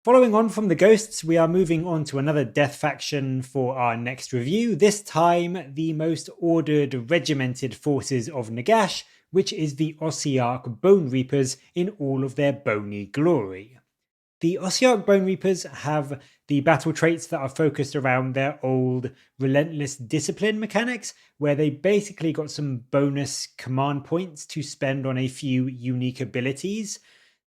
Following on from the Ghosts, we are moving on to another death faction for our next review, this time the most ordered regimented forces of Nagash, which is the Ossiarch Bonereapers in all of their bony glory. The Ossiarch Bonereapers have the battle traits that are focused around their old relentless discipline mechanics, where they basically got some bonus command points to spend on a few unique abilities.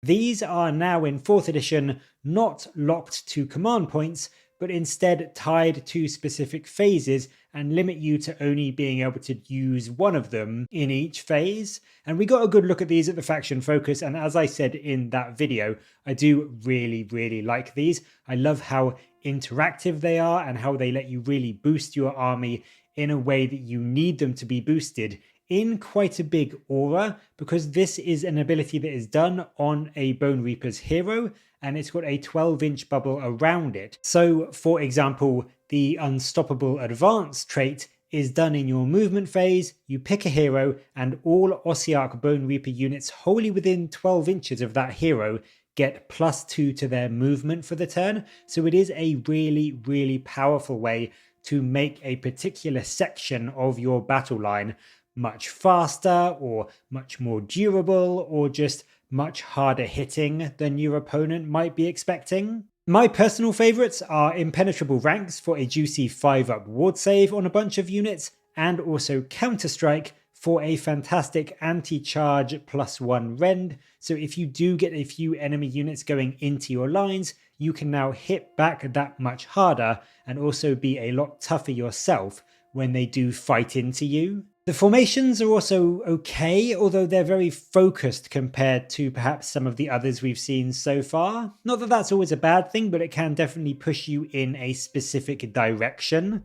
These are now in 4th edition not locked to command points, but instead tied to specific phases and limit you to only being able to use one of them in each phase. And we got a good look at these at the faction focus, and as I said in that video, I do really like these. I love how interactive they are and how they let you really boost your army in a way that you need them to be boosted in quite a big aura, because this is an ability that is done on a Bonereaper's hero, and it's got a 12-inch bubble around it. So, for example, the Unstoppable Advance trait is done in your movement phase. You pick a hero, and all Ossiarch Bonereaper units wholly within 12 inches of that hero get +2 to their movement for the turn. So it is a really powerful way to make a particular section of your battle line much faster or much more durable or just much harder hitting than your opponent might be expecting. My personal favourites are Impenetrable Ranks for a juicy 5-up ward save on a bunch of units, and also Counterstrike for a fantastic anti-charge +1 rend. So if you do get a few enemy units going into your lines, you can now hit back that much harder and also be a lot tougher yourself when they do fight into you. The formations are also okay, although they're very focused compared to perhaps some of the others we've seen so far. Not that that's always a bad thing, but it can definitely push you in a specific direction.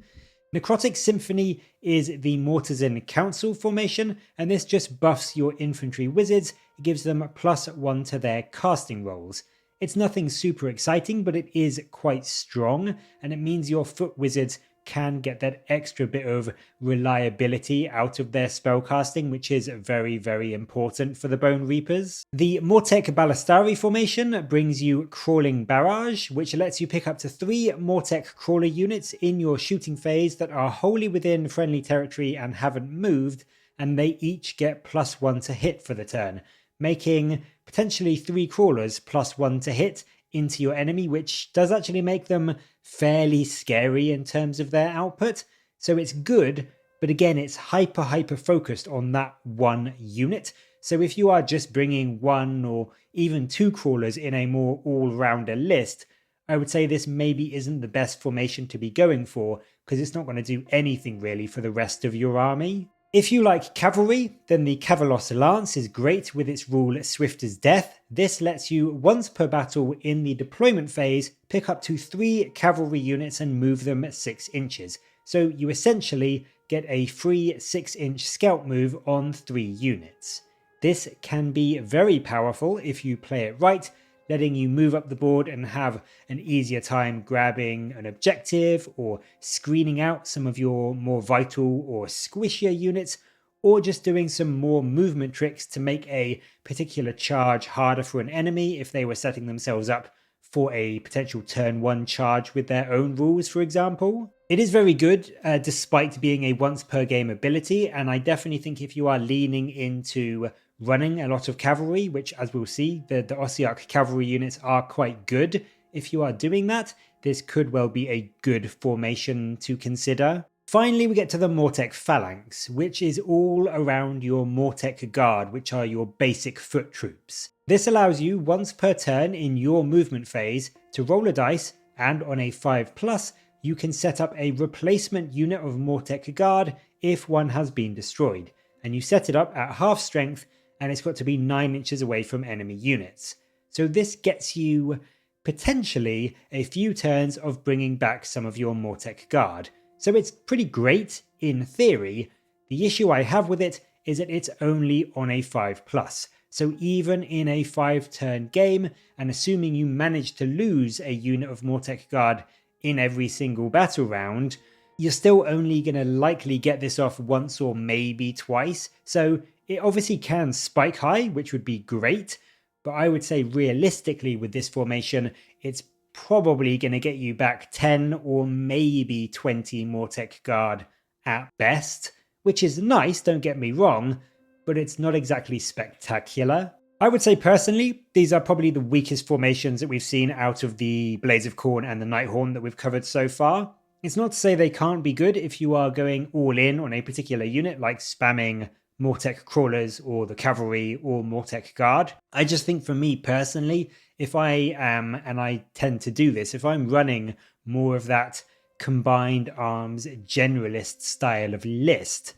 Necrotic Symphony is the Mortarzen Council formation, and this just buffs your infantry wizards. It gives them +1 to their casting rolls. It's nothing super exciting, but it is quite strong, and it means your foot wizards can get that extra bit of reliability out of their spellcasting, which is very important for the Bonereapers. The Mortech Ballistari formation brings you Crawling Barrage, which lets you pick up to 3 Mortech Crawler units in your shooting phase that are wholly within friendly territory and haven't moved, and they each get +1 to hit for the turn, making potentially 3 Crawlers +1 to hit into your enemy, which does actually make them fairly scary in terms of their output. So it's good, but again, it's hyper focused on that one unit. So if you are just bringing 1 or even 2 crawlers in a more all-rounder list, I would say this maybe isn't the best formation to be going for, because it's not going to do anything really for the rest of your army. If you like cavalry, then the Cavalos Lance is great with its rule Swift as Death. This lets you, once per battle in the deployment phase, pick up to 3 cavalry units and move them 6 inches. So you essentially get a free 6-inch scout move on 3 units. This can be very powerful if you play it right, letting you move up the board and have an easier time grabbing an objective or screening out some of your more vital or squishier units, or just doing some more movement tricks to make a particular charge harder for an enemy if they were setting themselves up for a potential turn 1 charge with their own rules, for example. It is very good despite being a once per game ability, and I definitely think if you are leaning into running a lot of cavalry, which as we'll see, the Ossiarch cavalry units are quite good. If you are doing that, this could well be a good formation to consider. Finally, we get to the Mortech Phalanx, which is all around your Mortech Guard, which are your basic foot troops. This allows you once per turn in your movement phase to roll a dice, and on a 5+, you can set up a replacement unit of Mortech Guard if one has been destroyed, and you set it up at half strength, and it's got to be 9 inches away from enemy units. So this gets you potentially a few turns of bringing back some of your Mortech Guard. So it's pretty great in theory. The issue I have with it is that it's only on a 5+. So even in a 5-turn game, and assuming you manage to lose a unit of Mortech Guard in every single battle round, you're still only going to likely get this off once or maybe twice. So it obviously can spike high, which would be great, but I would say realistically with this formation, it's probably going to get you back 10 or maybe 20 mortech guard at best, which is nice, don't get me wrong, but it's not exactly spectacular. I would say personally, these are probably the weakest formations that we've seen out of the Blades of Khorne and the Nighthorn that we've covered so far. It's not to say they can't be good if you are going all in on a particular unit, like spamming mortech crawlers or the cavalry or mortech guard. I just think for me personally, if I am, and I tend to do this, if I'm running more of that combined arms generalist style of list,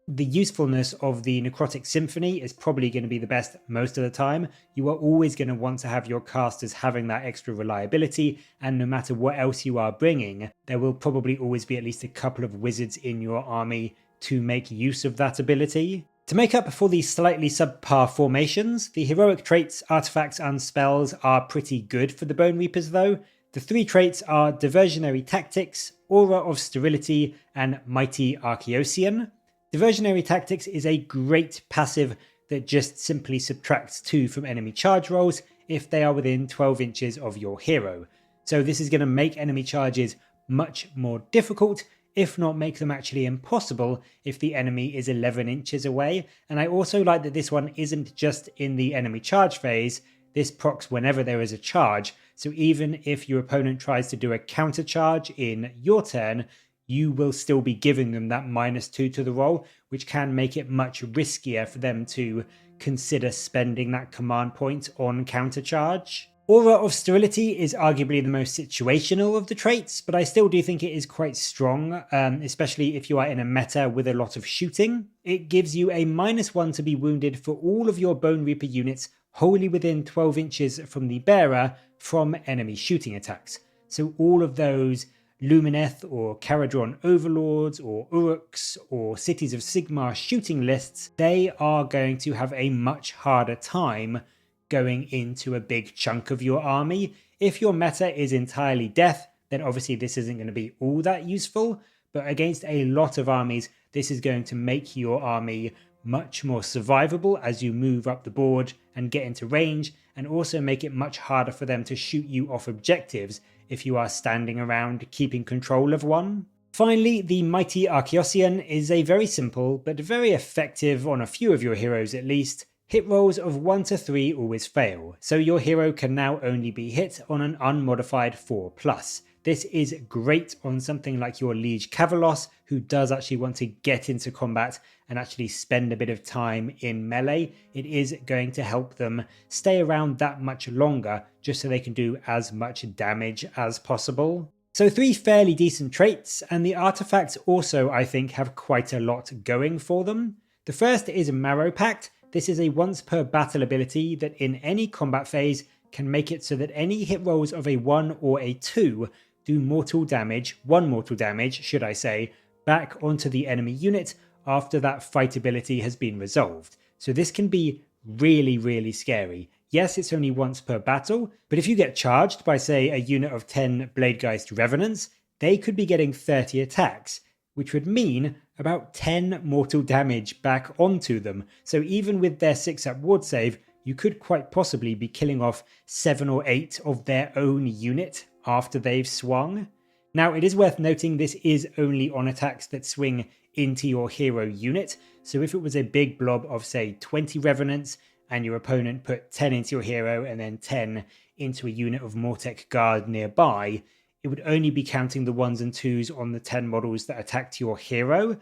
the usefulness of the Necrotic Symphony is probably going to be the best most of the time. You are always going to want to have your casters having that extra reliability, and no matter what else you are bringing, there will probably always be at least a couple of wizards in your army to make use of that ability. To make up for the slightly subpar formations, the heroic traits, artifacts and spells are pretty good for the Bonereapers though. The 3 traits are Diversionary Tactics, Aura of Sterility and Mighty Archaeosian. Diversionary Tactics is a great passive that just simply subtracts 2 from enemy charge rolls if they are within 12 inches of your hero. So this is going to make enemy charges much more difficult, if not make them actually impossible if the enemy is 11 inches away. And I also like that this one isn't just in the enemy charge phase, this procs whenever there is a charge. So even if your opponent tries to do a counter charge in your turn, you will still be giving them that -2 to the roll, which can make it much riskier for them to consider spending that command point on counter charge. Aura of Sterility is arguably the most situational of the traits, but I still do think it is quite strong, especially if you are in a meta with a lot of shooting. It gives you a -1 to be wounded for all of your Bonereaper units wholly within 12 inches from the bearer from enemy shooting attacks. So all of those Lumineth or Caradron Overlords or Uruks or Cities of Sigmar shooting lists, they are going to have a much harder time going into a big chunk of your army. If your meta is entirely death, then obviously this isn't going to be all that useful, but against a lot of armies, this is going to make your army much more survivable as you move up the board and get into range, and also make it much harder for them to shoot you off objectives if you are standing around keeping control of one. Finally, the Mighty Archaeosian is a very simple but very effective, on a few of your heroes at least, hit rolls of 1 to 3 always fail, so your hero can now only be hit on an unmodified 4+. This is great on something like your Liege Cavalos, who does actually want to get into combat and actually spend a bit of time in melee. It is going to help them stay around that much longer, just so they can do as much damage as possible. So 3 fairly decent traits, and the artifacts also I think have quite a lot going for them. The first is Marrow Pact. This is a once per battle ability that in any combat phase can make it so that any hit rolls of a 1 or a 2 do mortal damage, 1 mortal damage should I say, back onto the enemy unit after that fight ability has been resolved. So this can be really, really scary. Yes, it's only once per battle, but if you get charged by say a unit of 10 Bladegeist Revenants, they could be getting 30 attacks, which would mean about 10 mortal damage back onto them. So even with their 6-up ward save, you could quite possibly be killing off 7 or 8 of their own unit after they've swung. Now, it is worth noting this is only on attacks that swing into your hero unit, so if it was a big blob of say 20 Revenants and your opponent put 10 into your hero and then 10 into a unit of Mortech Guard nearby, it would only be counting the 1s and 2s on the 10 models that attacked your hero.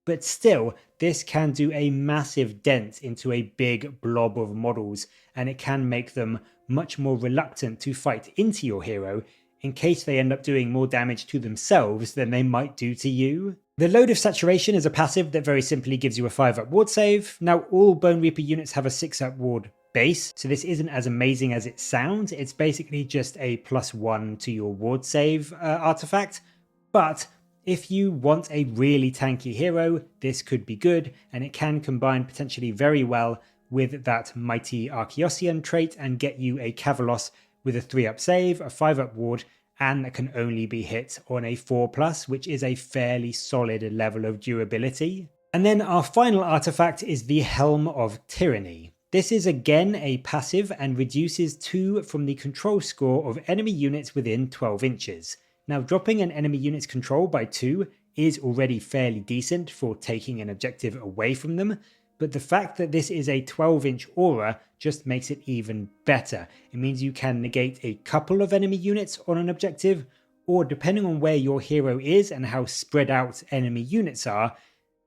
But still, this can do a massive dent into a big blob of models, and it can make them much more reluctant to fight into your hero in case they end up doing more damage to themselves than they might do to you. The Load of Saturation is a passive that very simply gives you a 5-up ward save. Now, all Bonereaper units have a 6-up ward base, so this isn't as amazing as it sounds. It's basically just a +1 to your ward save artifact, but if you want a really tanky hero, this could be good, and it can combine potentially very well with that Mighty Archaeosian trait and get you a Cavalos with a 3-up save, a 5-up ward, and that can only be hit on a 4+, which is a fairly solid level of durability. And then our final artifact is the Helm of Tyranny. This is again a passive and reduces 2 from the control score of enemy units within 12 inches. Now, dropping an enemy unit's control by 2 is already fairly decent for taking an objective away from them, but the fact that this is a 12-inch aura just makes it even better. It means you can negate a couple of enemy units on an objective, or depending on where your hero is and how spread out enemy units are,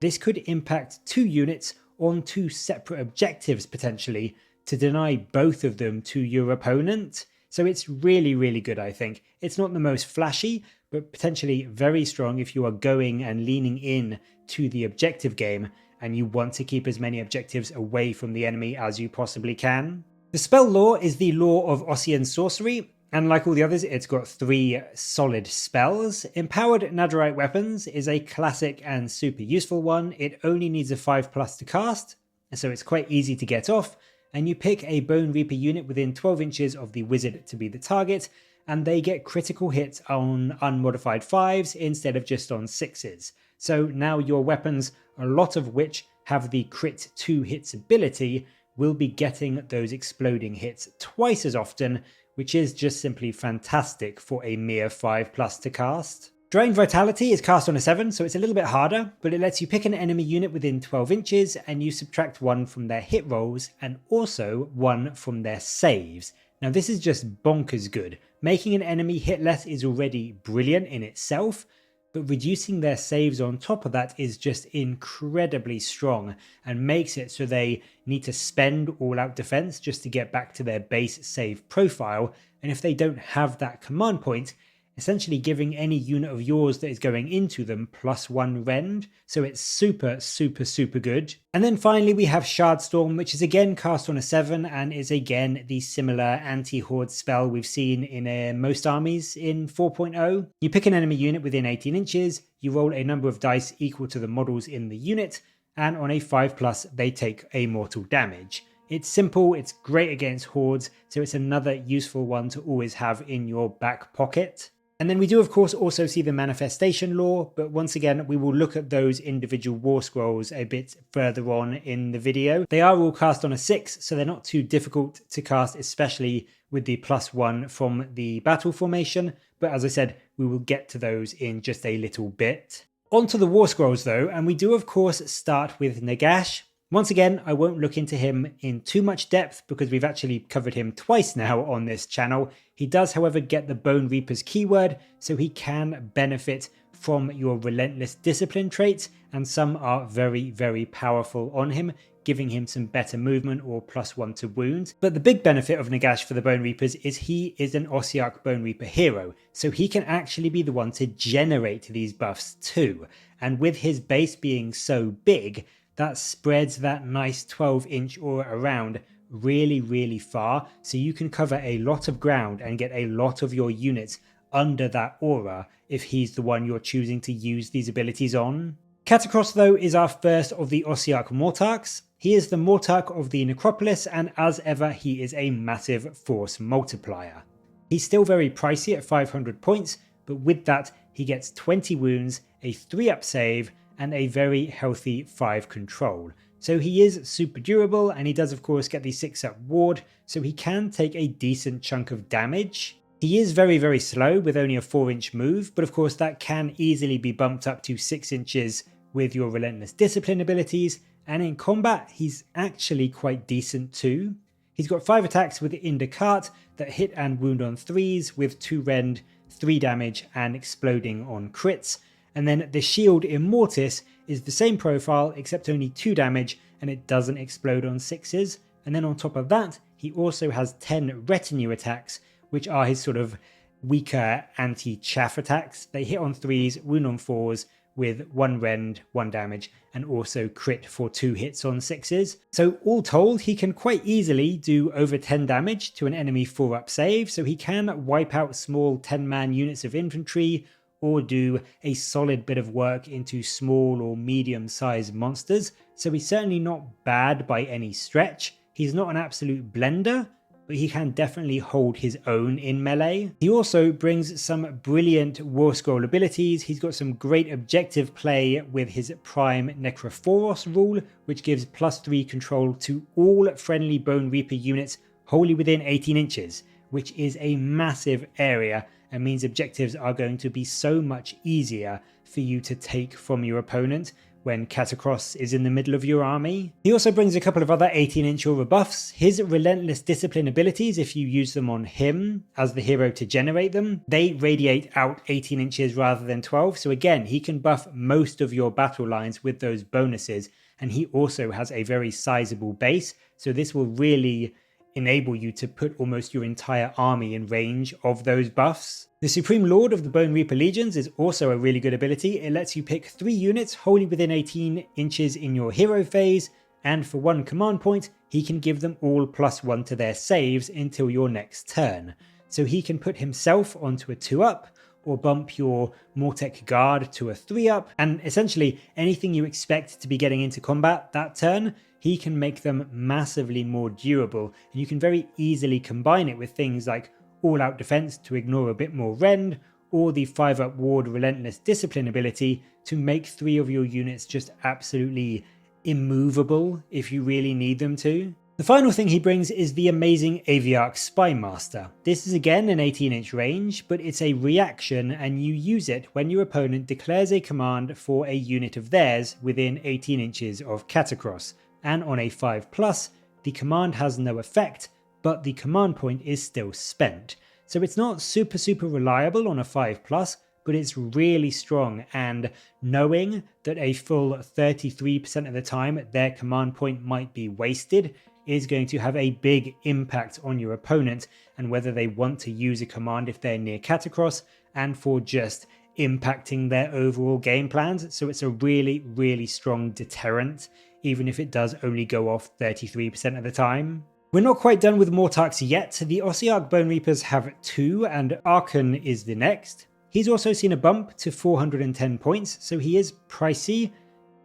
this could impact 2 units on 2 separate objectives potentially to deny both of them to your opponent. So it's really, really good, I think. It's not the most flashy, but potentially very strong if you are going and leaning in to the objective game and you want to keep as many objectives away from the enemy as you possibly can. The spell lore is the lore of Ossian sorcery, and like all the others, it's got 3 solid spells. Empowered Netherite Weapons is a classic and super useful one. It only needs a 5+ to cast, so it's quite easy to get off, and you pick a Bone Reaper unit within 12 inches of the wizard to be the target, and they get critical hits on unmodified 5s instead of just on 6s. So now your weapons, a lot of which have the crit 2 hits ability, will be getting those exploding hits twice as often, which is just simply fantastic for a mere 5+ to cast. Drained Vitality is cast on a 7, so it's a little bit harder, but it lets you pick an enemy unit within 12 inches and you subtract 1 from their hit rolls and also 1 from their saves. Now this is just bonkers good. Making an enemy hit less is already brilliant in itself, but reducing their saves on top of that is just incredibly strong and makes it so they need to spend all-out defense just to get back to their base save profile, and if they don't have that command point, essentially giving any unit of yours that is going into them +1 rend, so it's super, super, super good. And then finally we have Shardstorm, which is again cast on a 7 and is again the similar anti-horde spell we've seen in most armies in 4.0. You pick an enemy unit within 18 inches, you roll a number of dice equal to the models in the unit, and on a 5+ they take a mortal damage. It's simple, it's great against hordes, so it's another useful one to always have in your back pocket. And then we do of course also see the manifestation lore, but once again we will look at those individual Warscrolls a bit further on in the video. They are all cast on a 6, so they're not too difficult to cast, especially with the +1 from the battle formation, but as I said, we will get to those in just a little bit. On to the Warscrolls though, and we do of course start with Nagash. Once again, I won't look into him in too much depth because we've actually covered him twice now on this channel. He does, however, get the Bone Reapers keyword, so he can benefit from your Relentless Discipline traits, and some are very, very powerful on him, giving him some better movement or +1 to wounds. But the big benefit of Nagash for the Bone Reapers is he is an Ossiarch Bone Reaper hero, so he can actually be the one to generate these buffs too. And with his base being so big, that spreads that nice 12-inch aura around really, really far, so you can cover a lot of ground and get a lot of your units under that aura if he's the one you're choosing to use these abilities on. Catacross though is our first of the Ossiarch Mortarchs. He is the Mortarch of the Necropolis, and as ever he is a massive force multiplier. He's still very pricey at 500 points, but with that he gets 20 wounds, a 3-up save, and a very healthy 5 control. So he is super durable, and he does of course get the 6-up ward, so he can take a decent chunk of damage. He is very, very slow with only a 4-inch move, but of course that can easily be bumped up to 6 inches with your Relentless Discipline abilities, and in combat he's actually quite decent too. He's got 5 attacks with the Indicart that hit and wound on 3s with 2 rend, 3 damage and exploding on crits. And then the shield Immortus is the same profile except only 2 damage and it doesn't explode on 6s. And then on top of that, he also has 10 retinue attacks, which are his sort of weaker anti-chaff attacks. They hit on 3s, wound on 4s with 1 rend, 1 damage, and also crit for 2 hits on 6s. So all told, he can quite easily do over 10 damage to an enemy 4-up save, so he can wipe out small 10-man units of infantry, or do a solid bit of work into small or medium-sized monsters, so he's certainly not bad by any stretch. He's not an absolute blender, but he can definitely hold his own in melee. He also brings some brilliant Warscroll abilities. He's got some great objective play with his Prime Necrophoros rule, which gives +3 control to all friendly Bone Reaper units wholly within 18 inches, which is a massive area and means objectives are going to be so much easier for you to take from your opponent when Catacross is in the middle of your army. He also brings a couple of other 18-inch aura buffs. His Relentless Discipline abilities, if you use them on him as the hero to generate them, they radiate out 18 inches rather than 12. So again, he can buff most of your battle lines with those bonuses. And he also has a very sizable base. So this will really enable you to put almost your entire army in range of those buffs. The Supreme Lord of the Bone Reaper Legions is also a really good ability. It lets you pick 3 units wholly within 18 inches in your hero phase, and for 1 command point, he can give them all +1 to their saves until your next turn. So he can put himself onto a 2-up, or bump your mortech guard to a 3-up, and essentially anything you expect to be getting into combat that turn, he can make them massively more durable, and you can very easily combine it with things like all-out defense to ignore a bit more rend, or the 5-up ward Relentless Discipline ability to make 3 of your units just absolutely immovable if you really need them to. The final thing he brings is the amazing Aviarch Spymaster. This is again an 18-inch range, but it's a reaction and you use it when your opponent declares a command for a unit of theirs within 18 inches of Catacross. And on a 5+, the command has no effect, but the command point is still spent. So it's not super reliable on a 5+, but it's really strong, and knowing that a full 33% of the time their command point might be wasted is going to have a big impact on your opponent and whether they want to use a command if they're near Catacross, and for just impacting their overall game plans. So it's a really strong deterrent, even if it does only go off 33% of the time. We're not quite done with Mortarchs yet. The Ossiarch Bonereapers have 2 and Arin is the next. He's also seen a bump to 410 points, so he is pricey,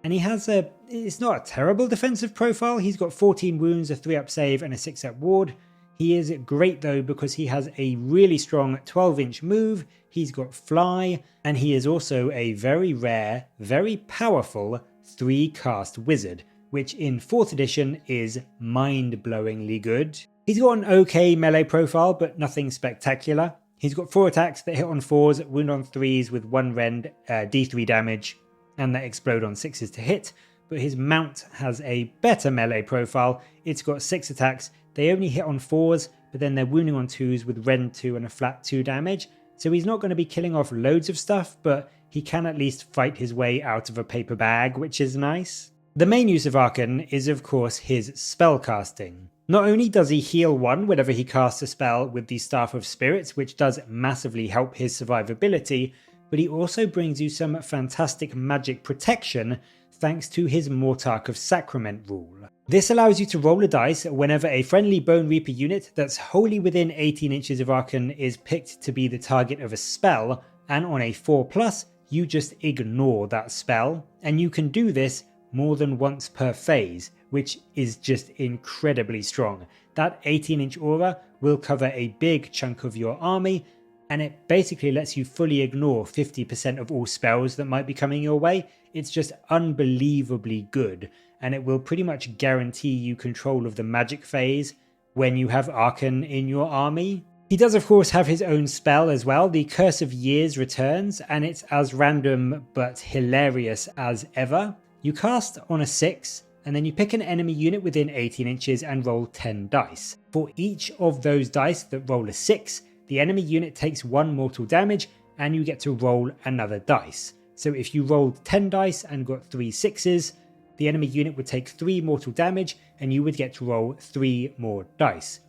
and he has it's not a terrible defensive profile. He's got 14 wounds, a 3-up save and a 6-up ward. He is great though because he has a really strong 12-inch move, he's got fly, and he is also a very rare, very powerful 3-cast wizard, which in 4th edition is mind-blowingly good. He's got an okay melee profile, but nothing spectacular. He's got 4 attacks that hit on 4s, wound on 3s with 1 rend, d3 damage, and that explode on 6s to hit, but his mount has a better melee profile. It's got 6 attacks, they only hit on 4s, but then they're wounding on 2s with rend 2 and a flat 2 damage, so he's not going to be killing off loads of stuff, but he can at least fight his way out of a paper bag, which is nice. The main use of Arin is of course his spellcasting. Not only does he heal 1 whenever he casts a spell with the Staff of Spirits, which does massively help his survivability, but he also brings you some fantastic magic protection thanks to his Mortarch of Sacrament rule. This allows you to roll a dice whenever a friendly Bone Reaper unit that's wholly within 18 inches of Arin is picked to be the target of a spell, and on a 4+, you just ignore that spell, and you can do this more than once per phase, which is just incredibly strong. That 18-inch aura will cover a big chunk of your army, and it basically lets you fully ignore 50% of all spells that might be coming your way. It's just unbelievably good, and it will pretty much guarantee you control of the magic phase when you have Arin in your army. He does of course have his own spell as well. The Curse of Years returns, and it's as random but hilarious as ever. You cast on a 6, and then you pick an enemy unit within 18 inches and roll 10 dice. For each of those dice that roll a 6, the enemy unit takes 1 mortal damage, and you get to roll another dice. So if you rolled 10 dice and got 3 6s, the enemy unit would take 3 mortal damage, and you would get to roll 3 more dice.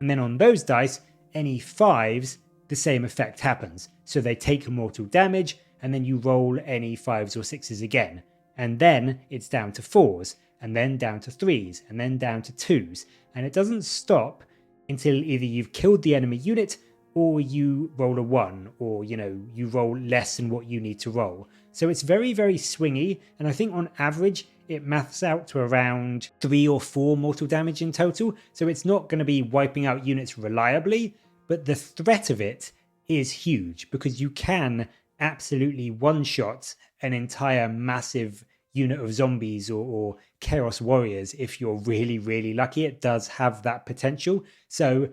And then on those dice, any 5s, the same effect happens. So they take mortal damage, and then you roll any 5s or 6s again. And then it's down to 4s, and then down to 3s, and then down to 2s, and it doesn't stop until either you've killed the enemy unit or you roll a 1, or you roll less than what you need to roll. So it's very, very swingy, and I think on average it maths out to around 3 or 4 mortal damage in total. So it's not going to be wiping out units reliably, but the threat of it is huge because you can absolutely one-shot an entire massive unit of zombies or chaos warriors if you're really, really lucky. It does have that potential. So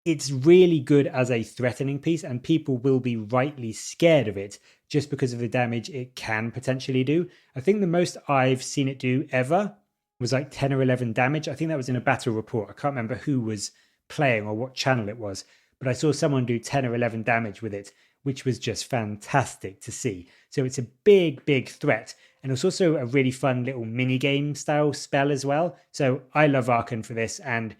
it's really good as a threatening piece, and people will be rightly scared of it just because of the damage it can potentially do. I think the most I've seen it do ever was like 10 or 11 damage. I think that was in a battle report. I can't remember who was playing or what channel it was, but I saw someone do 10 or 11 damage with it, which was just fantastic to see. So it's a big, big threat. And it's also a really fun little mini game style spell as well. So I love Arin for this, and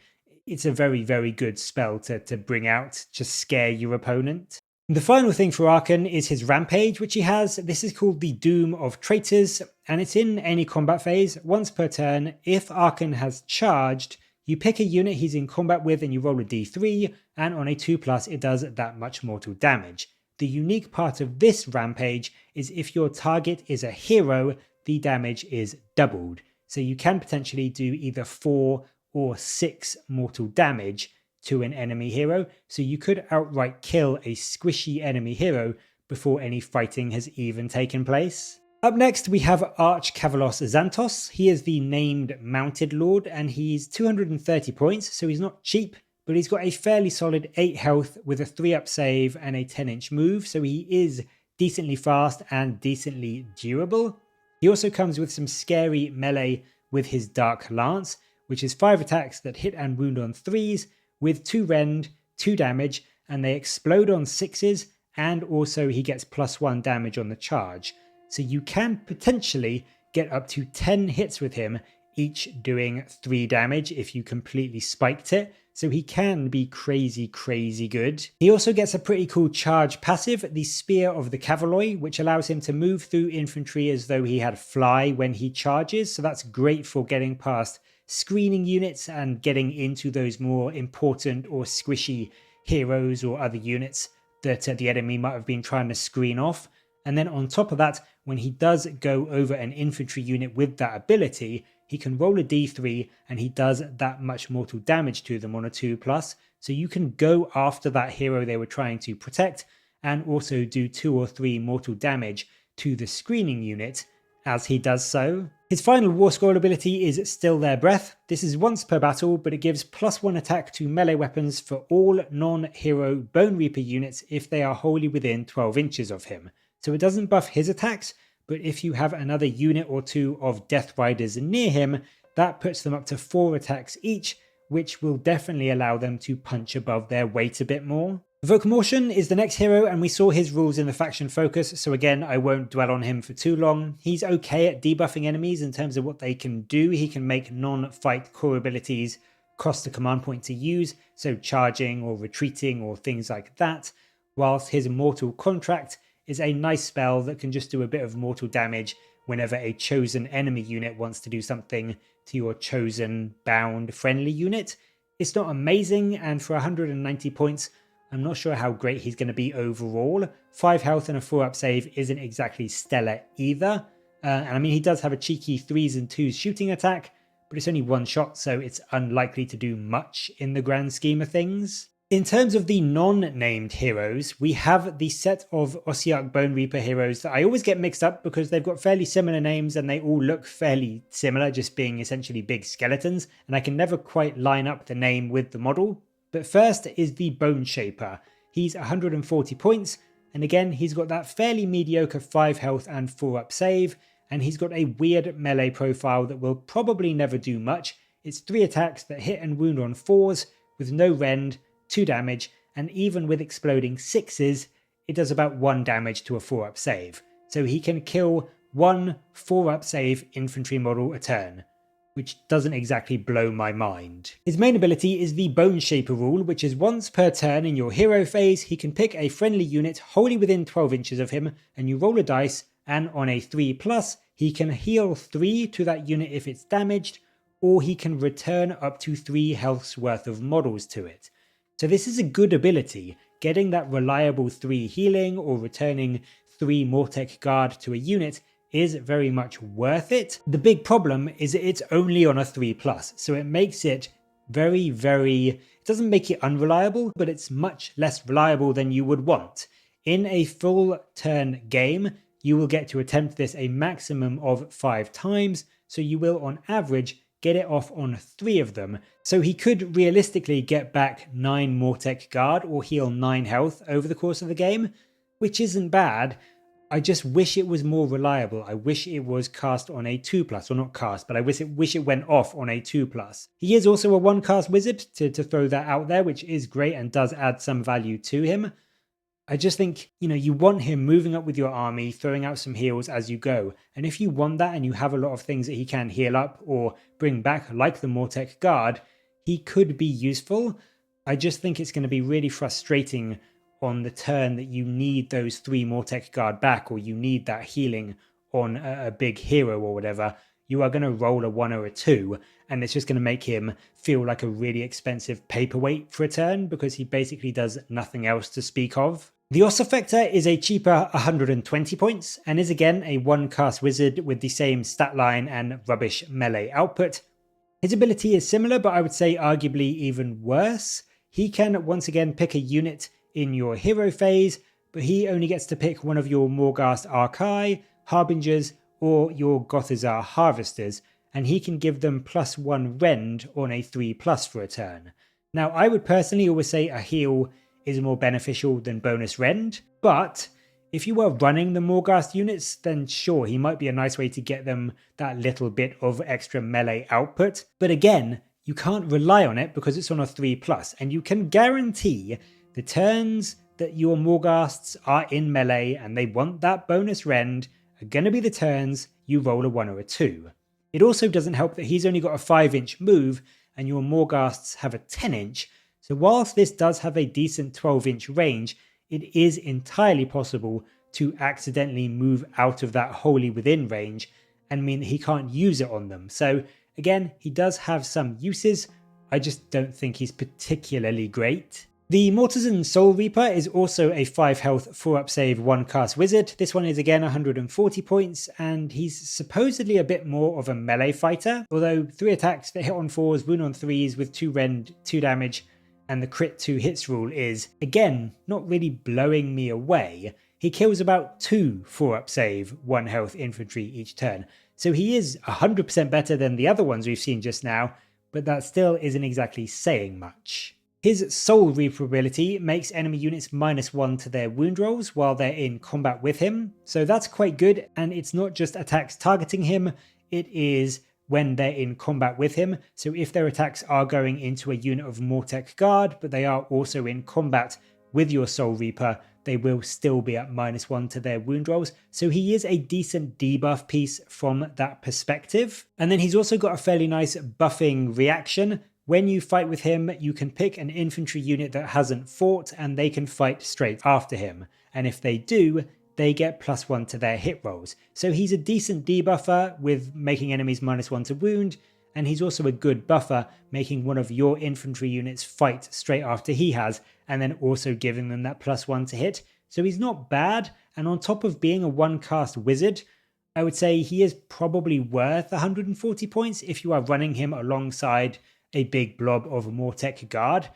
it's a very, very good spell to bring out, just scare your opponent. The final thing for Arin is his rampage, which he has. This is called the Doom of Traitors, and it's in any combat phase. Once per turn, if Arin has charged, you pick a unit he's in combat with and you roll a d3, and on a 2+, it does that much mortal damage. The unique part of this rampage is if your target is a hero, the damage is doubled. So you can potentially do either 4 or 6 mortal damage to an enemy hero, so you could outright kill a squishy enemy hero before any fighting has even taken place. Up next we have Arch Cavalos Xantos. He is the named Mounted Lord, and he's 230 points, so he's not cheap, but he's got a fairly solid 8 health with a 3-up save and a 10-inch move, so he is decently fast and decently durable. He also comes with some scary melee with his Dark Lance, which is 5 attacks that hit and wound on 3s with 2 rend, 2 damage, and they explode on 6s, and also he gets +1 damage on the charge. So you can potentially get up to 10 hits with him, each doing 3 damage if you completely spiked it. So he can be crazy, crazy good. He also gets a pretty cool charge passive, the Spear of the Kavalo, which allows him to move through infantry as though he had fly when he charges. So that's great for getting past screening units and getting into those more important or squishy heroes or other units that the enemy might have been trying to screen off. And then on top of that, when he does go over an infantry unit with that ability, he can roll a d3 and he does that much mortal damage to them on a 2+. So you can go after that hero they were trying to protect and also do 2 or 3 mortal damage to the screening unit as he does so. His final Warscroll ability is Still Their Breath. This is once per battle, but it gives +1 attack to melee weapons for all non-hero Bonereaper units if they are wholly within 12 inches of him. So it doesn't buff his attacks, but if you have another unit or 2 of deathriders near him, that puts them up to 4 attacks each, which will definitely allow them to punch above their weight a bit more. Vokemortian is the next hero, and we saw his rules in the faction focus, so again I won't dwell on him for too long. He's okay at debuffing enemies in terms of what they can do. He can make non-fight core abilities cost a command point to use, so charging or retreating or things like that, whilst his Immortal Contract is a nice spell that can just do a bit of mortal damage whenever a chosen enemy unit wants to do something to your chosen bound friendly unit. It's not amazing, and for 190 points, I'm not sure how great he's going to be overall. 5 health and a 4-up save isn't exactly stellar either. And I mean, he does have a cheeky 3s and 2s shooting attack, but it's only 1 shot, so it's unlikely to do much in the grand scheme of things. In terms of the non-named heroes, we have the set of Ossiarch Bonereaper heroes that I always get mixed up because they've got fairly similar names and they all look fairly similar, just being essentially big skeletons, and I can never quite line up the name with the model. But first is the Boneshaper. He's 140 points, and again he's got that fairly mediocre 5 health and 4-up save, and he's got a weird melee profile that will probably never do much. It's 3 attacks that hit and wound on 4s with no rend, 2 damage, and even with exploding 6s, it does about 1 damage to a 4-up save. So he can kill 1 4-up save infantry model a turn, which doesn't exactly blow my mind. His main ability is the Boneshaper rule, which is once per turn in your hero phase, he can pick a friendly unit wholly within 12 inches of him, and you roll a dice, and on a 3+, he can heal 3 to that unit if it's damaged, or he can return up to 3 health's worth of models to it. So this is a good ability. getting that reliable 3 healing or returning 3 mortech guard to a unit is very much worth it. The big problem is that it's only on a 3+, so it makes it it doesn't make it unreliable, but it's much less reliable than you would want. In a full turn game, you will get to attempt this a maximum of 5 times, so you will on average get it off on 3 of them. So he could realistically get back 9 mortech guard or heal 9 health over the course of the game, which isn't bad. I just wish it was more reliable. I wish it was cast on a 2+, or not cast, but I wish it went off on a 2+. He is also a 1-cast wizard, to throw that out there, which is great and does add some value to him. I just think, you want him moving up with your army, throwing out some heals as you go. And if you want that and you have a lot of things that he can heal up or bring back, like the mortech guard, he could be useful. I just think it's going to be really frustrating on the turn that you need those 3 mortech guard back, or you need that healing on a big hero or whatever. You are going to roll a 1 or a 2, and it's just going to make him feel like a really expensive paperweight for a turn because he basically does nothing else to speak of. The Ossiarch is a cheaper 120 points and is again a 1-cast wizard with the same stat line and rubbish melee output. His ability is similar, but I would say arguably even worse. He can once again pick a unit in your hero phase, but he only gets to pick one of your Morghast Archai, Harbingers, or your Gothar Harvesters, and he can give them +1 rend on a 3+ for a turn. Now, I would personally always say a heal is more beneficial than bonus rend, but if you were running the Morghast units, then sure, he might be a nice way to get them that little bit of extra melee output. But again, you can't rely on it because it's on a 3+, and you can guarantee the turns that your Morghasts are in melee and they want that bonus rend are going to be the turns you roll a 1 or a 2. It also doesn't help that he's only got a 5-inch move and your Morghasts have a 10-inch, so whilst this does have a decent 12-inch range, it is entirely possible to accidentally move out of that wholly within range and mean that he can't use it on them. So again, he does have some uses, I just don't think he's particularly great. The Mortizan Soul Reaper is also a 5 health 4-up save 1-cast wizard. This one is again 140 points, and he's supposedly a bit more of a melee fighter, although 3 attacks that hit on 4s, wound on 3s with 2 rend, 2 damage, and the crit 2 hits rule is, again, not really blowing me away. He kills about 2 4-up save 1 health infantry each turn, so he is 100% better than the other ones we've seen just now, but that still isn't exactly saying much. His Soul Reaper ability makes enemy units -1 to their wound rolls while they're in combat with him, so that's quite good, and it's not just attacks targeting him, it is when they're in combat with him. So if their attacks are going into a unit of mortech guard, but they are also in combat with your Soul Reaper, they will still be at -1 to their wound rolls. So he is a decent debuff piece from that perspective. And then he's also got a fairly nice buffing reaction. When you fight with him, you can pick an infantry unit that hasn't fought and they can fight straight after him. And if they do, they get +1 to their hit rolls. So he's a decent debuffer with making enemies -1 to wound, and he's also a good buffer, making one of your infantry units fight straight after he has, and then also giving them that +1 to hit. So he's not bad, and on top of being a 1-cast wizard, I would say he is probably worth 140 points if you are running him alongside a big blob of mortech guard.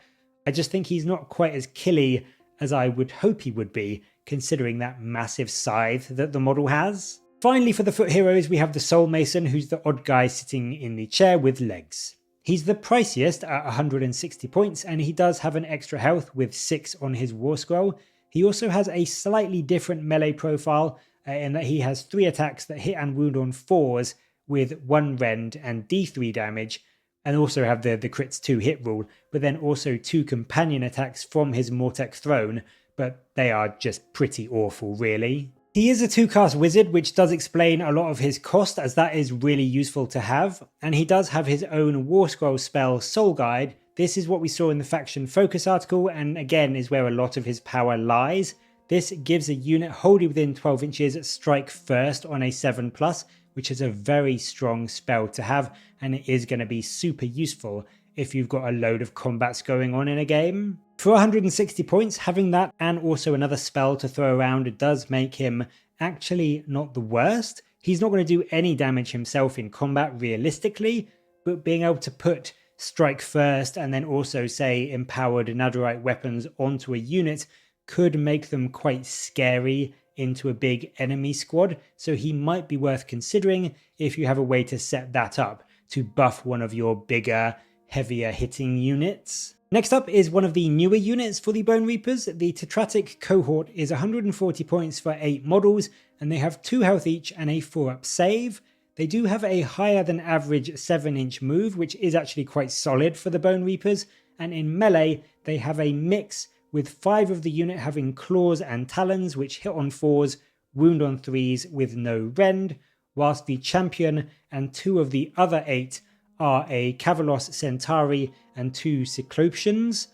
I just think he's not quite as killy as I would hope he would be, considering that massive scythe that the model has. Finally, for the foot heroes, we have the Soul Mason, who's the odd guy sitting in the chair with legs. He's the priciest at 160 points, and he does have an extra health with 6 on his war scroll. He also has a slightly different melee profile in that he has 3 attacks that hit and wound on 4s with 1 rend and D3 damage, and also have the crits 2 hit rule, but then also 2 companion attacks from his Mortech throne, but they are just pretty awful really. He is a 2-cast wizard, which does explain a lot of his cost, as that is really useful to have, and he does have his own Warscroll spell Soul Guide. This is what we saw in the faction focus article, and again is where a lot of his power lies. This gives a unit wholly within 12 inches strike first on a 7+, which is a very strong spell to have, and it is going to be super useful if you've got a load of combats going on in a game. For 160 points, having that and also another spell to throw around does make him actually not the worst. He's not going to do any damage himself in combat realistically, but being able to put strike first and then also say empowered netherite weapons onto a unit could make them quite scary into a big enemy squad, so he might be worth considering if you have a way to set that up to buff one of your bigger, heavier hitting units. Next up is one of the newer units for the Bonereapers. The tetratic cohort is 140 points for 8 models, and they have 2 health each and a 4-up save. They do have a higher than average 7-inch move, which is actually quite solid for the Bonereapers, and in melee they have a mix with 5 of the unit having claws and talons which hit on 4s, wound on 3s with no rend, whilst the champion and 2 of the other 8 are a Cavalos Centauri and 2 Cyclopeans.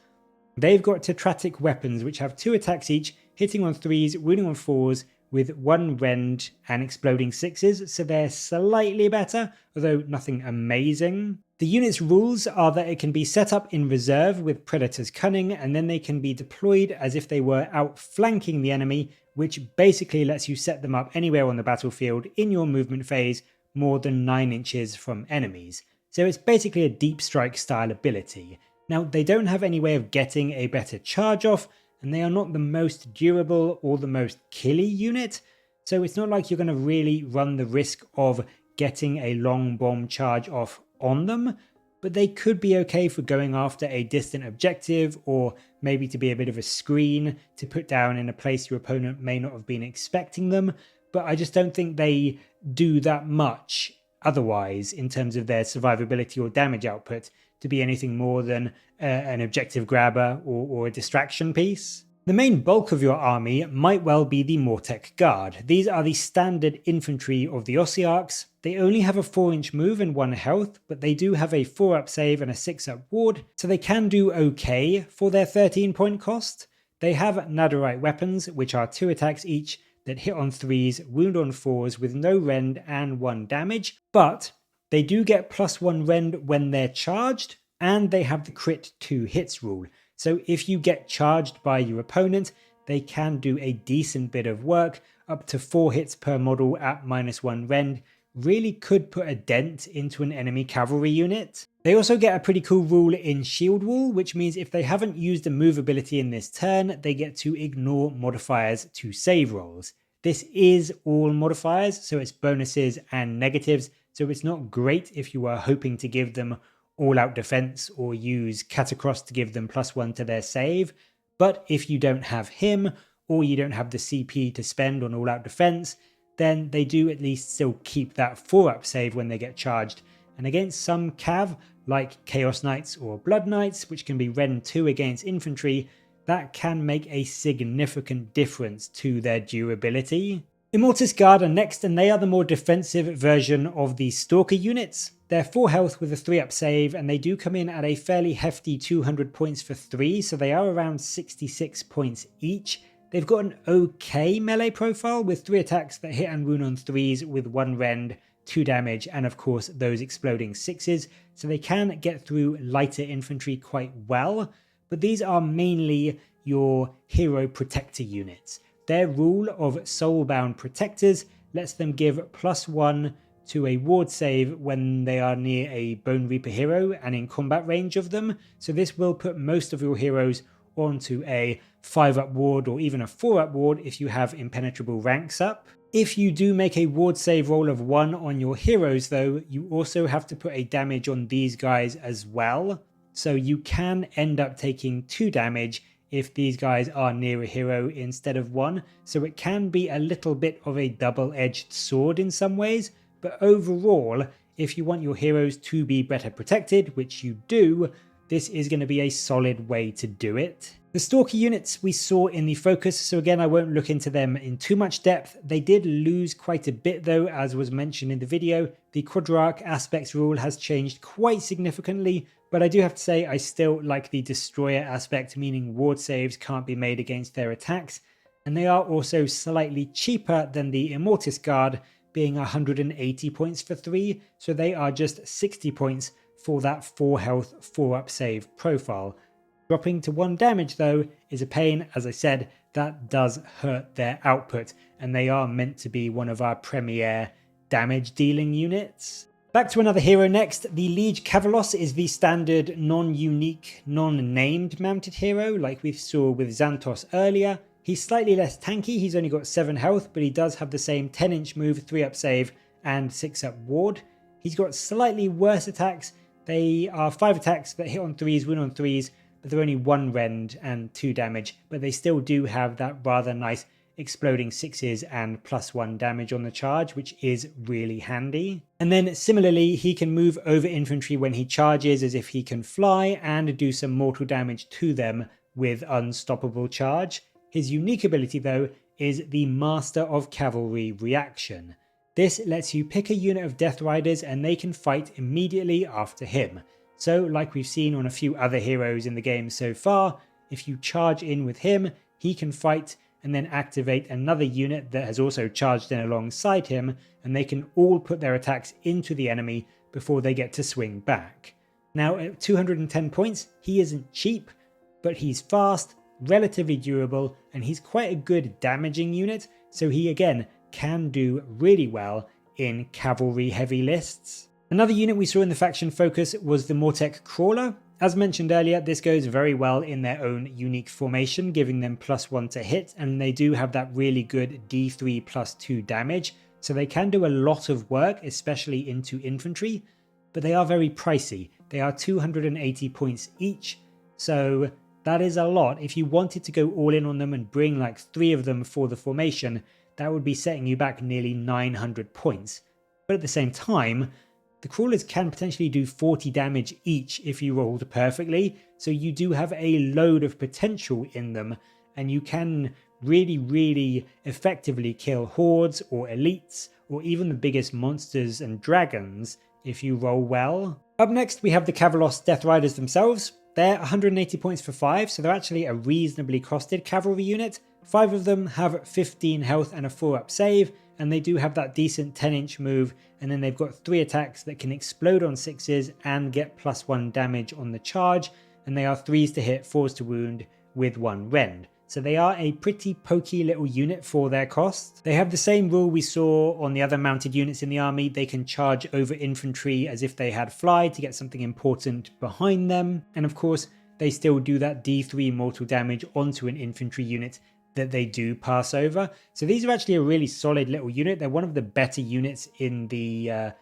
They've got tetratic weapons which have 2 attacks each, hitting on 3s, wounding on 4s, with 1 rend and exploding 6s, so they're slightly better, although nothing amazing. The unit's rules are that it can be set up in reserve with Predator's Cunning, and then they can be deployed as if they were outflanking the enemy, which basically lets you set them up anywhere on the battlefield in your movement phase more than 9 inches from enemies. So it's basically a deep strike style ability. Now, they don't have any way of getting a better charge off, and they are not the most durable or the most killy unit, so it's not like you're going to really run the risk of getting a long bomb charge off on them, but they could be okay for going after a distant objective, or maybe to be a bit of a screen to put down in a place your opponent may not have been expecting them, but I just don't think they do that much otherwise in terms of their survivability or damage output to be anything more than an objective grabber or a distraction piece. The main bulk of your army might well be the mortech guard. These are the standard infantry of the Ossiarchs. They only have a 4-inch move and 1 health, but they do have a 4-up save and a 6-up ward, so they can do okay for their 13-point cost. They have netherite weapons, which are 2 attacks each that hit on 3s, wound on 4s with no rend and 1 damage, but they do get +1 rend when they're charged, and they have the crit 2 hits rule. So if you get charged by your opponent, they can do a decent bit of work, up to 4 hits per model at -1 rend, really could put a dent into an enemy cavalry unit. They also get a pretty cool rule in Shield Wall, which means if they haven't used a move ability in this turn, they get to ignore modifiers to save rolls. This is all modifiers, so it's bonuses and negatives, so it's not great if you are hoping to give them all-out defense or use Catacross to give them +1 to their save, but if you don't have him or you don't have the CP to spend on all-out defense, then they do at least still keep that 4-up save when they get charged. And against some cav, like Chaos Knights or Blood Knights, which can be Rend 2 against infantry, that can make a significant difference to their durability. Immortus Guard are next, and they are the more defensive version of the Stalker units. They're 4 health with a 3-up save, and they do come in at a fairly hefty 200 points for 3, so they are around 66 points each. They've got an okay melee profile with 3 attacks that hit and wound on 3s with 1 rend, 2 damage, and of course those exploding 6s, so they can get through lighter infantry quite well, but these are mainly your hero protector units. Their rule of Soulbound Protectors lets them give +1 to a ward save when they are near a Bonereaper hero and in combat range of them, so this will put most of your heroes onto a 5-up ward or even a 4-up ward if you have impenetrable ranks up. If you do make a ward save roll of 1 on your heroes though, you also have to put a damage on these guys as well, so you can end up taking 2 damage if these guys are near a hero instead of 1, so it can be a little bit of a double-edged sword in some ways, but overall, if you want your heroes to be better protected, which you do, this is going to be a solid way to do it. The Stalker units we saw in the focus, so again I won't look into them in too much depth. They did lose quite a bit though, as was mentioned in the video. The Quadrarch aspects rule has changed quite significantly, but I do have to say I still like the Destroyer aspect, meaning ward saves can't be made against their attacks, and they are also slightly cheaper than the Immortus Guard, being 180 points for 3, so they are just 60 points for that 4 health 4-up save profile. Dropping to 1 damage though is a pain. As I said, that does hurt their output, and they are meant to be one of our premier damage dealing units. Back to another hero next. The Liege Cavalos is the standard non-unique, non-named mounted hero like we saw with Xantos earlier. He's slightly less tanky, he's only got 7 health, but he does have the same 10-inch move, 3-up save and 6-up ward. He's got slightly worse attacks. They are 5 attacks that hit on 3s, win on 3s, but they're only 1 rend and 2 damage, but they still do have that rather nice exploding 6s and +1 damage on the charge, which is really handy. And then similarly, he can move over infantry when he charges as if he can fly and do some mortal damage to them with unstoppable charge. His unique ability though is the Master of Cavalry reaction. This lets you pick a unit of deathriders and they can fight immediately after him. So like we've seen on a few other heroes in the game so far, if you charge in with him, he can fight and then activate another unit that has also charged in alongside him, and they can all put their attacks into the enemy before they get to swing back. Now at 210 points, he isn't cheap, but he's fast, relatively durable, and he's quite a good damaging unit, so he again can do really well in cavalry heavy lists. Another unit we saw in the faction focus was the Mortech Crawler. As mentioned earlier, this goes very well in their own unique formation, giving them +1 to hit, and they do have that really good D3 +2 damage, so they can do a lot of work, especially into infantry, but they are very pricey. They are 280 points each, so that is a lot. If you wanted to go all in on them and bring like 3 of them for the formation, that would be setting you back nearly 900 points. But at the same time, the crawlers can potentially do 40 damage each if you rolled perfectly, so you do have a load of potential in them, and you can really effectively kill hordes or elites or even the biggest monsters and dragons if you roll well. Up next we have the Cavalos Deathriders themselves. They're 180 points for 5, so they're actually a reasonably costed cavalry unit. 5 of them have 15 health and a 4-up save, and they do have that decent 10-inch move, and then they've got 3 attacks that can explode on 6s and get +1 damage on the charge, and they are 3s to hit, 4s to wound with 1 rend. So they are a pretty pokey little unit for their cost. They have the same rule we saw on the other mounted units in the army. They can charge over infantry as if they had fly to get something important behind them, and of course they still do that D3 mortal damage onto an infantry unit that they do pass over. So these are actually a really solid little unit. They're one of the better units in the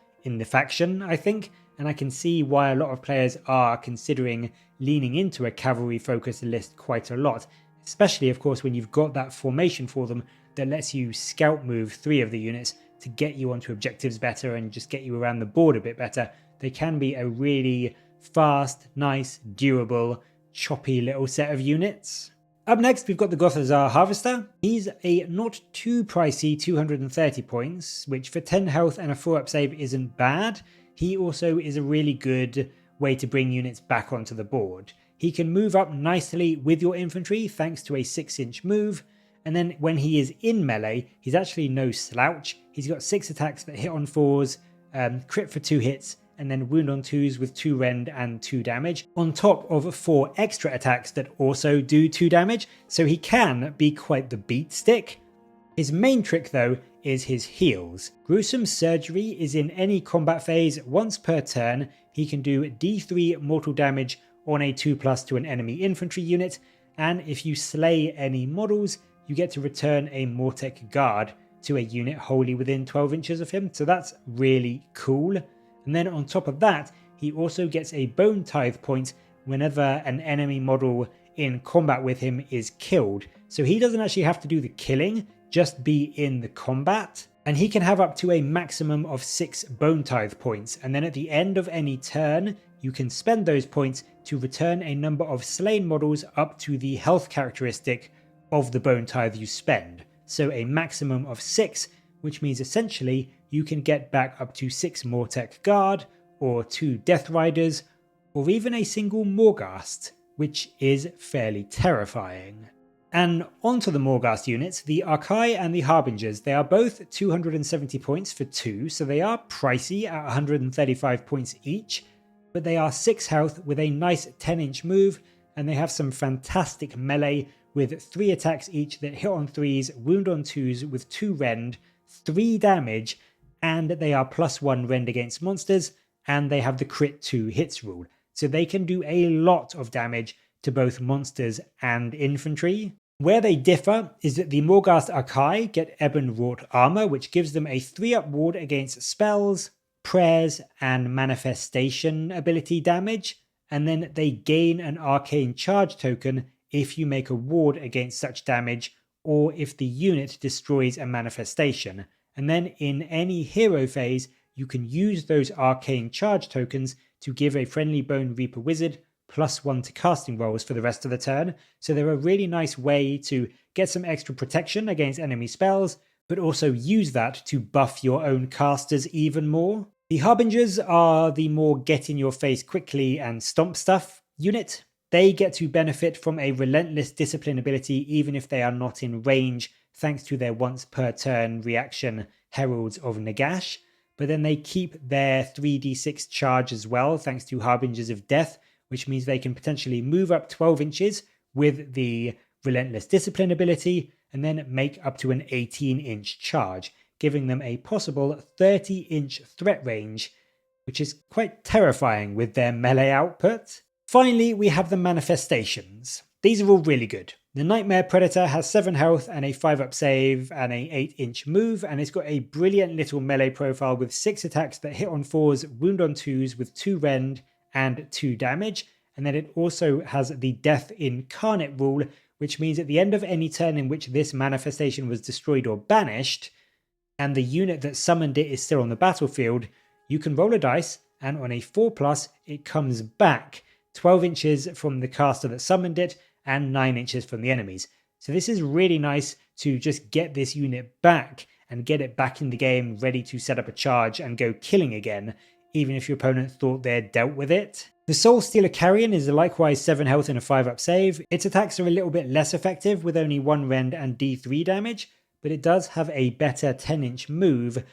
faction, I think, and I can see why a lot of players are considering leaning into a cavalry focused list quite a lot, especially of course when you've got that formation for them that lets you scout move 3 of the units to get you onto objectives better and just get you around the board a bit better. They can be a really fast, nice, durable, choppy little set of units. Up next, we've got the Gothar Harvester. He's a not too pricey 230 points, which for 10 health and a 4-up save isn't bad. He also is a really good way to bring units back onto the board. He can move up nicely with your infantry thanks to a 6-inch move, and then when he is in melee, he's actually no slouch. He's got 6 attacks that hit on 4s, crit for 2 hits, and then wound on 2s with 2 rend and 2 damage, on top of 4 extra attacks that also do 2 damage, so he can be quite the beat stick. His main trick though is his heals. Gruesome Surgery is in any combat phase once per turn. He can do D3 mortal damage on a 2+ to an enemy infantry unit, and if you slay any models, you get to return a mortech guard to a unit wholly within 12 inches of him, so that's really cool. And then on top of that, he also gets a bone tithe point whenever an enemy model in combat with him is killed. So he doesn't actually have to do the killing, just be in the combat. And he can have up to a maximum of 6 bone tithe points. And then at the end of any turn, you can spend those points to return a number of slain models up to the health characteristic of the bone tithe you spend. So a maximum of 6, which means essentially you can get back up to 6 mortech guard, or 2 deathriders, or even a single morghast, which is fairly terrifying. And onto the morghast units, the Archai and the Harbingers, they are both 270 points for 2, so they are pricey at 135 points each, but they are 6 health with a nice 10-inch move, and they have some fantastic melee with 3 attacks each that hit on 3s, wound on 2s with 2 rend, 3 damage, and they are +1 rend against monsters, and they have the crit 2 hits rule. So they can do a lot of damage to both monsters and infantry. Where they differ is that the Morghast Archai get Ebon Wrought Armor, which gives them a 3-up ward against spells, prayers, and manifestation ability damage, and then they gain an arcane charge token if you make a ward against such damage, or if the unit destroys a manifestation. And then in any hero phase, you can use those arcane charge tokens to give a friendly Bone Reaper wizard +1 to casting rolls for the rest of the turn. So they're a really nice way to get some extra protection against enemy spells, but also use that to buff your own casters even more. The Harbingers are the more get in your face quickly and stomp stuff unit. They get to benefit from a relentless discipline ability even if they are not in range, thanks to their once per turn reaction Heralds of Nagash. But then they keep their 3d6 charge as well, thanks to Harbingers of Death, which means they can potentially move up 12 inches with the Relentless Discipline ability, and then make up to an 18-inch charge, giving them a possible 30-inch threat range, which is quite terrifying with their melee output. Finally, we have the manifestations. These are all really good. The Nightmare Predator has 7 health and a 5-up save and a 8-inch move, and it's got a brilliant little melee profile with 6 attacks that hit on 4s, wound on 2s with 2 rend, and 2 damage, and then it also has the Death Incarnate rule, which means at the end of any turn in which this manifestation was destroyed or banished, and the unit that summoned it is still on the battlefield, you can roll a dice, and on a 4+, it comes back 12 inches from the caster that summoned it, and 9 inches from the enemies. So this is really nice to just get this unit back, and get it back in the game ready to set up a charge and go killing again, even if your opponent thought they'd dealt with it. The Soul Stealer Carrion is likewise 7 health and a 5-up save. Its attacks are a little bit less effective with only 1 rend and D3 damage, but it does have a better 10-inch move,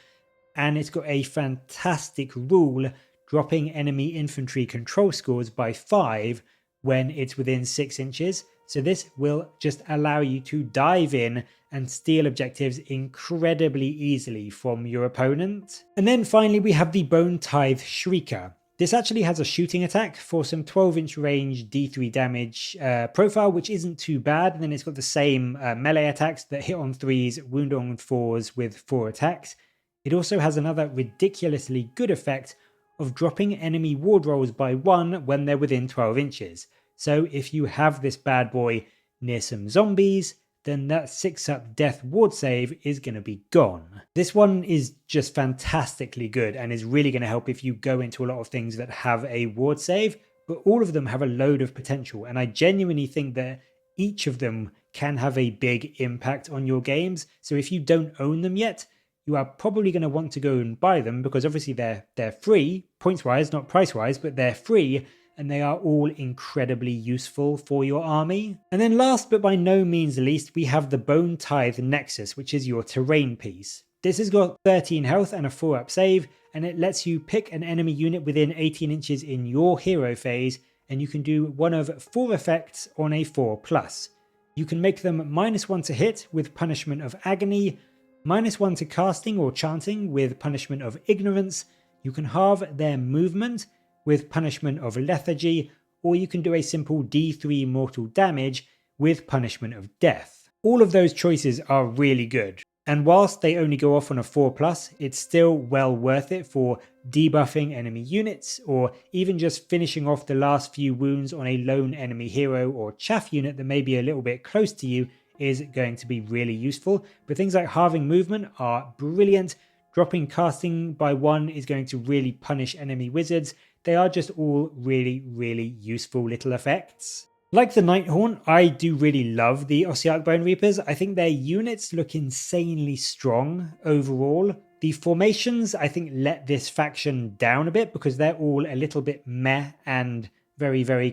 and it's got a fantastic rule dropping enemy infantry control scores by 5 when it's within 6 inches. So this will just allow you to dive in and steal objectives incredibly easily from your opponent. And then finally we have the Bone Tithe Shrieker. This actually has a shooting attack for some 12-inch range D3 damage profile, which isn't too bad. And then it's got the same melee attacks that hit on 3s, wound on 4s with 4 attacks. It also has another ridiculously good effect of dropping enemy ward rolls by 1 when they're within 12 inches. So if you have this bad boy near some zombies, then that 6-up death ward save is going to be gone. This one is just fantastically good and is really going to help if you go into a lot of things that have a ward save, but all of them have a load of potential, and I genuinely think that each of them can have a big impact on your games. So if you don't own them yet, you are probably going to want to go and buy them, because obviously they're free, points-wise, not price-wise, but they're free, and they are all incredibly useful for your army. And then last but by no means least, we have the Bone Tithe Nexus, which is your terrain piece. This has got 13 health and a 4-up save, and it lets you pick an enemy unit within 18 inches in your hero phase, and you can do one of 4 effects on a 4+. You can make them -1 to hit with Punishment of Agony, -1 to casting or chanting with Punishment of Ignorance. You can halve their movement with Punishment of Lethargy, or you can do a simple D3 mortal damage with Punishment of Death. All of those choices are really good, and whilst they only go off on a 4+, it's still well worth it for debuffing enemy units, or even just finishing off the last few wounds on a lone enemy hero or chaff unit that may be a little bit close to you is going to be really useful. But things like halving movement are brilliant. Dropping casting by 1 is going to really punish enemy wizards. They are just all really, really useful little effects. Like the Nighthorn, I do really love the Ossiarch Bonereapers. I think their units look insanely strong overall. The formations, I think, let this faction down a bit because they're all a little bit meh and very, very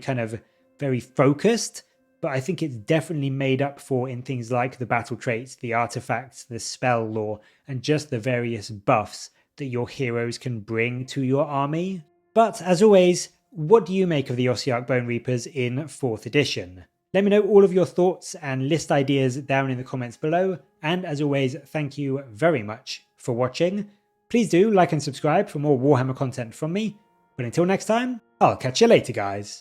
very focused. But I think it's definitely made up for in things like the battle traits, the artifacts, the spell lore, and just the various buffs that your heroes can bring to your army. But as always, what do you make of the Ossiarch Bonereapers in 4th edition? Let me know all of your thoughts and list ideas down in the comments below, and as always, thank you very much for watching. Please do like and subscribe for more Warhammer content from me, but until next time, I'll catch you later guys.